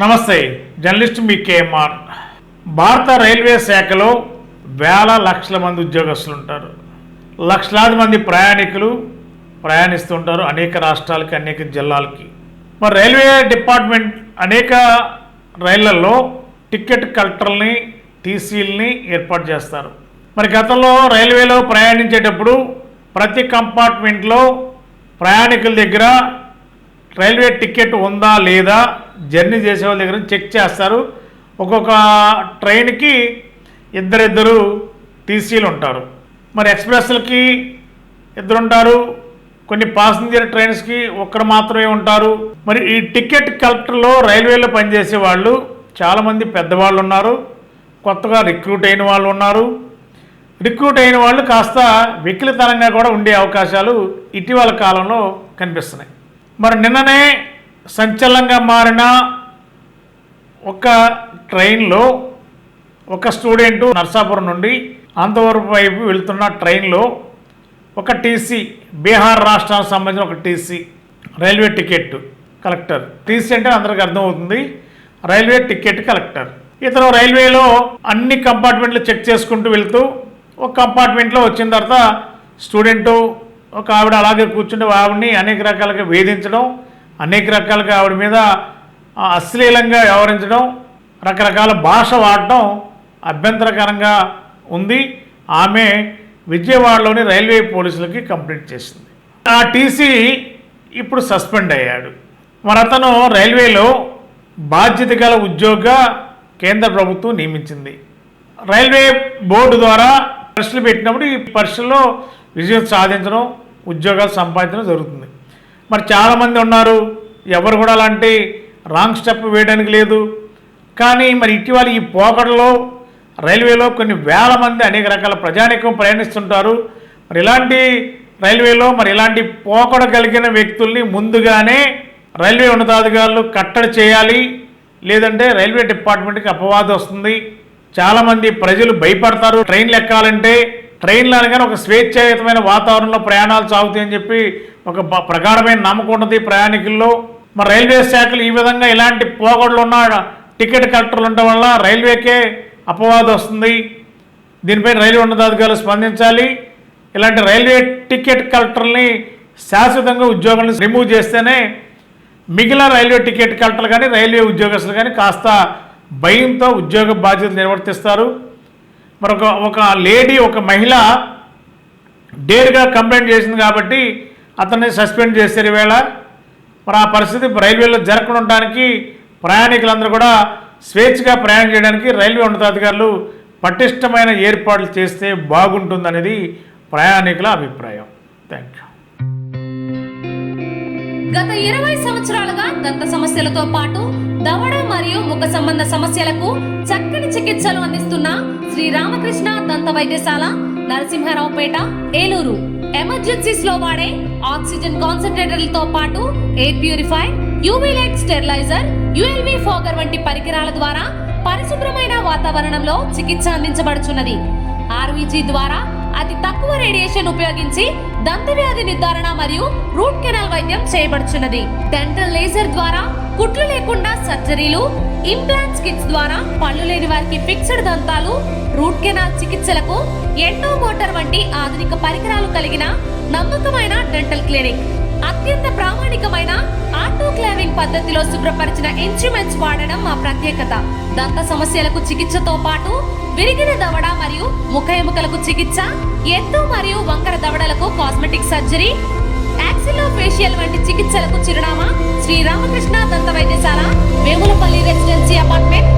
నమస్తే, జర్నలిస్ట్ మీ కేఎంఆర్. భారత రైల్వే శాఖలో వేల లక్షల మంది ఉద్యోగస్తులు ఉంటారు. లక్షలాది మంది ప్రయాణికులు ప్రయాణిస్తుంటారు అనేక రాష్ట్రాలకి, అనేక జిల్లాలకి. మరి రైల్వే డిపార్ట్మెంట్ అనేక రైళ్లలో టికెట్ కలెక్టర్ని, టీసీలని ఏర్పాటు చేస్తారు. మరి గతంలో రైల్వేలో ప్రయాణించేటప్పుడు ప్రతి కంపార్ట్మెంట్లో ప్రయాణికుల దగ్గర రైల్వే టికెట్ ఉందా లేదా జర్నీ చేసే వాళ్ళ దగ్గర చెక్ చేస్తారు. ఒక్కొక్క ట్రైన్కి ఇద్దరు టీసీలు ఉంటారు. మరి ఎక్స్ప్రెస్లకి ఇద్దరు ఉంటారు, కొన్ని ప్యాసింజర్ ట్రైన్స్కి ఒక్కరు మాత్రమే ఉంటారు. మరి ఈ టికెట్ కలెక్టర్లో రైల్వేలో పనిచేసే వాళ్ళు చాలామంది పెద్దవాళ్ళు ఉన్నారు, కొత్తగా రిక్రూట్ అయిన వాళ్ళు ఉన్నారు. రిక్రూట్ అయిన వాళ్ళు కాస్త వికలితనంగా కూడా ఉండే అవకాశాలు ఇటీవల కాలంలో కనిపిస్తున్నాయి. మరి నిన్ననే సంచలనంగా మారిన ఒక ట్రైన్లో ఒక స్టూడెంటు నర్సాపురం నుండి అంతవరపు వైపు వెళ్తున్న ట్రైన్లో ఒక టీసీ, బీహార్ రాష్ట్రానికి సంబంధించిన ఒక TC, railway ticket collector. TC అంటే అందరికీ అర్థమవుతుంది, రైల్వే టికెట్ కలెక్టర్. ఇతను రైల్వేలో అన్ని కంపార్ట్మెంట్లు చెక్ చేసుకుంటూ వెళ్తూ ఒక కంపార్ట్మెంట్లో వచ్చిన తర్వాత స్టూడెంటు ఒక ఆవిడ అలాగే కూర్చుంటే ఆవిడని అనేక రకాలుగా వేధించడం, అనేక రకాలుగా ఆవిడ మీద అశ్లీలంగా వ్యవహరించడం, రకరకాల భాష వాడటం అభ్యంతరకరంగా ఉంది. ఆమె విజయవాడలోని రైల్వే పోలీసులకి కంప్లైంట్ చేసింది. ఆ టీసీ ఇప్పుడు సస్పెండ్ అయ్యాడు. మరి అతను రైల్వేలో బాధ్యత గల ఉద్యోగిగా కేంద్ర ప్రభుత్వం నియమించింది. రైల్వే బోర్డు ద్వారా పరీక్షలు పెట్టినప్పుడు ఈ పరీక్షల్లో విజయం సాధించడం, ఉద్యోగాలు సంపాదించడం జరుగుతుంది. మరి చాలామంది ఉన్నారు, ఎవరు కూడా అలాంటి రాంగ్ స్టెప్ వేయడానికి లేదు. కానీ మరి ఇటీవల ఈ పోకడలో రైల్వేలో కొన్ని వేల మంది అనేక రకాల ప్రజానీకం ప్రయాణిస్తుంటారు. మరి ఇలాంటి రైల్వేలో ఇలాంటి పోకడ కలిగిన వ్యక్తుల్ని ముందుగానే రైల్వే ఉన్నతాధికారులు కట్టడి చేయాలి, లేదంటే రైల్వే డిపార్ట్మెంట్కి అపవాదం వస్తుంది. చాలామంది ప్రజలు భయపడతారు ట్రైన్లు ఎక్కాలంటే. ట్రైన్లు అనగానే ఒక స్వేచ్ఛాయుతమైన వాతావరణంలో ప్రయాణాలు సాగుతాయని చెప్పి ఒక ప్రగాఢమైన నమ్మకం ఉన్నది ప్రయాణికుల్లో. మరి రైల్వే శాఖలు ఈ విధంగా ఇలాంటి పోగొడలు ఉన్న టికెట్ కలెక్టర్లు ఉండటం వల్ల రైల్వేకే అపవాదం వస్తుంది. దీనిపై రైల్వే ఉన్నతాధికారులు స్పందించాలి. ఇలాంటి రైల్వే టికెట్ కలెక్టర్ని శాశ్వతంగా ఉద్యోగాలను రిమూవ్ చేస్తేనే మిగిలిన రైల్వే టికెట్ కలెక్టర్లు కానీ రైల్వే ఉద్యోగస్తులు కానీ కాస్త భయంతో ఉద్యోగ బాధ్యతలు నిర్వర్తిస్తారు. మరి ఒక లేడీ, ఒక మహిళ డేర్గా కంప్లైంట్ చేసింది కాబట్టి అతన్ని సస్పెండ్ చేశారు ఈవేళ. మరి ఆ పరిస్థితి రైల్వేలో జరగకుండా ఉండడానికి, ప్రయాణికులందరూ కూడా స్వేచ్ఛగా ప్రయాణం చేయడానికి రైల్వే ఉన్నతాధికారులు పటిష్టమైన ఏర్పాట్లు చేస్తే బాగుంటుందనేది ప్రయాణికుల అభిప్రాయం. Thank you. గత 20 సంవత్సరాలుగా దంత సమస్యలతో పాటు దవడ మరియు ముఖ సంబంధ సమస్యలకు చక్కని చికిత్సలు అందిస్తున్న శ్రీ రామకృష్ణ దంత వైద్యశాల, నరసింహారావుపేట, ఏలూరు. ఎమర్జెన్సీస్ లో వాడే ఆక్సిజన్ కాన్సంట్రేటర్లతో పాటు air purify, UV light steriliser, ULV fogger వంటి పరికరాల ద్వారా పరిశుభ్రమైన వాతావరణంలో చికిత్స అందించబడుచున్నది. ఆర్వీజీ ద్వారా అతి తక్కువ రేడియేషన్ ఉపయోగించి దంత వ్యాధి నిర్ధారణ మరియు రూట్ కెనాల్ వైద్యం చేయబడుచున్నది. డెంటల్ లేజర్ ద్వారా కుట్లు లేకుండా సర్జరీలు, ఇంప్లాంట్స్ కిట్స్ ద్వారా పళ్ళు లేని వారికి ఫిక్స్డ్ దంతాలు, రూట్ కెనాల్ చికిత్సలకు ఎండో మోటార్ వంటి ఆధునిక పరికరాలు కలిగిన నమ్మకమైన డెంటల్ క్లినిక్. అత్యంత ప్రామాణికమైన ఆటోక్లేవింగ్ పద్ధతిలో శుభ్రపరిచిన ఇన్స్ట్రుమెంట్స్ వాడడం మా ప్రత్యేకత. దంత సమస్యలకు చికిత్సతో పాటు విరిగిన దవడ మరియు ముఖ ఎముకలకు చికిత్స, ఎత్తు మరియు వంకర దవడలకు కాస్మెటిక్ సర్జరీ, యాక్సిలోఫేషియల్ వంటి చికిత్సలకు చిరునామా శ్రీ రామకృష్ణ దంత వైద్యశాల, వేములపల్లి రెసిడెన్సీ అపార్ట్మెంట్,